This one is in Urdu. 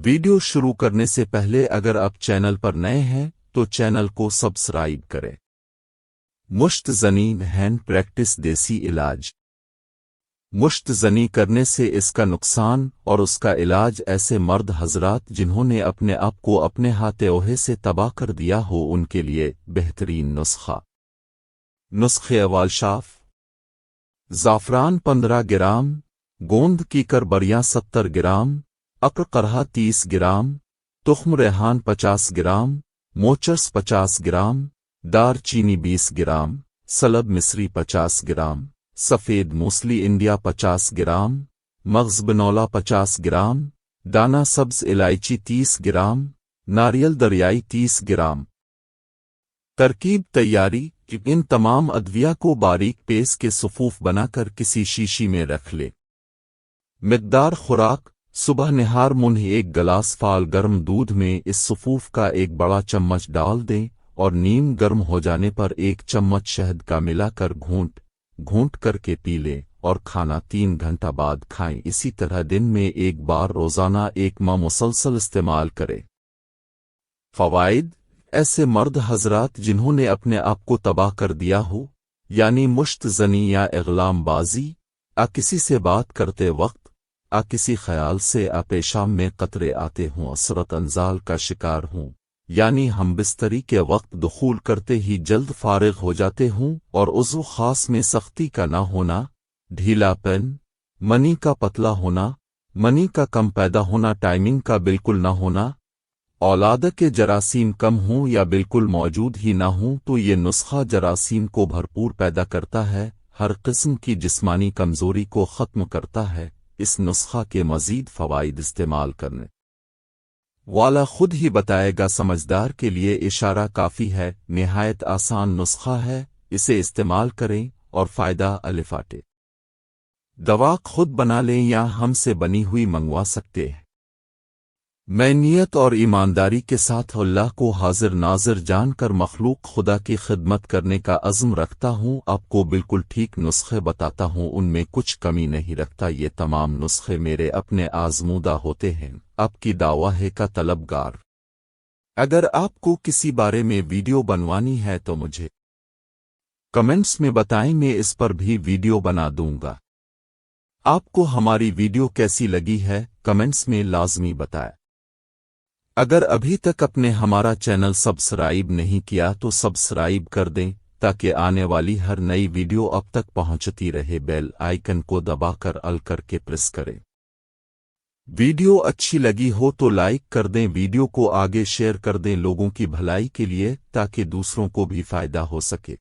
ویڈیو شروع کرنے سے پہلے اگر آپ چینل پر نئے ہیں تو چینل کو سبسکرائب کریں۔ مشت زنی ہینڈ پریکٹس دیسی علاج۔ مشت زنی کرنے سے اس کا نقصان اور اس کا علاج ایسے مرد حضرات جنہوں نے اپنے آپ کو اپنے ہاتھے اوہے سے تباہ کر دیا ہو ان کے لیے بہترین نسخہ۔ نسخے والشاف: زعفران 15 گرام، گوند کی کربریاں 70 گرام، عقر قرہا 30 گرام، تخم ریحان 50 گرام، موچرس 50 گرام، دار چینی 20 گرام، سلب مصری 50 گرام، سفید موسلی انڈیا 50 گرام، مغز بنولا 50 گرام، دانہ سبز الائچی 30 گرام، ناریل دریائی 30 گرام۔ ترکیب تیاری: ان تمام ادویہ کو باریک پیس کے صفوف بنا کر کسی شیشی میں رکھ لے۔ مقدار خوراک: صبح نہار منہ 1 گلاس فال گرم دودھ میں اس صفوف کا 1 بڑا چمچ ڈال دیں اور نیم گرم ہو جانے پر 1 چمچ شہد کا ملا کر گھونٹ کر کے پی لیں اور کھانا 3 گھنٹہ بعد کھائیں۔ اسی طرح دن میں 1 بار روزانہ 1 ماہ مسلسل استعمال کریں۔ فوائد: ایسے مرد حضرات جنہوں نے اپنے آپ کو تباہ کر دیا ہو، یعنی مشت زنی یا اغلام بازی، کسی سے بات کرتے وقت کسی خیال سے پیشاب میں قطرے آتے ہوں، عصرت انزال کا شکار ہوں، یعنی ہم بستری کے وقت دخول کرتے ہی جلد فارغ ہو جاتے ہوں اور عضو خاص میں سختی کا نہ ہونا، ڈھیلا پن، منی کا پتلا ہونا، منی کا کم پیدا ہونا، ٹائمنگ کا بالکل نہ ہونا، اولاد کے جراثیم کم ہوں یا بالکل موجود ہی نہ ہوں، تو یہ نسخہ جراثیم کو بھرپور پیدا کرتا ہے، ہر قسم کی جسمانی کمزوری کو ختم کرتا ہے۔ اس نسخہ کے مزید فوائد استعمال کرنے والا خود ہی بتائے گا، سمجھدار کے لیے اشارہ کافی ہے۔ نہایت آسان نسخہ ہے، اسے استعمال کریں اور فائدہ الفاٹے۔ دوا خود بنا لیں یا ہم سے بنی ہوئی منگوا سکتے ہیں۔ میں نیت اور ایمانداری کے ساتھ اللہ کو حاضر ناظر جان کر مخلوق خدا کی خدمت کرنے کا عزم رکھتا ہوں، آپ کو بالکل ٹھیک نسخے بتاتا ہوں، ان میں کچھ کمی نہیں رکھتا۔ یہ تمام نسخے میرے اپنے آزمودہ ہوتے ہیں، آپ کی دعویٰ ہے کا طلبگار۔ اگر آپ کو کسی بارے میں ویڈیو بنوانی ہے تو مجھے کمنٹس میں بتائیں، میں اس پر بھی ویڈیو بنا دوں گا۔ آپ کو ہماری ویڈیو کیسی لگی ہے کمنٹس میں لازمی بتائیں۔ اگر ابھی تک اپنے ہمارا چینل سبسکرائب نہیں کیا تو سبسکرائب کر دیں تاکہ آنے والی ہر نئی ویڈیو اب تک پہنچتی رہے۔ بیل آئیکن کو دبا کر ال کر کے پریس کریں۔ ویڈیو اچھی لگی ہو تو لائک کر دیں، ویڈیو کو آگے شیئر کر دیں لوگوں کی بھلائی کے لیے تاکہ دوسروں کو بھی فائدہ ہو سکے۔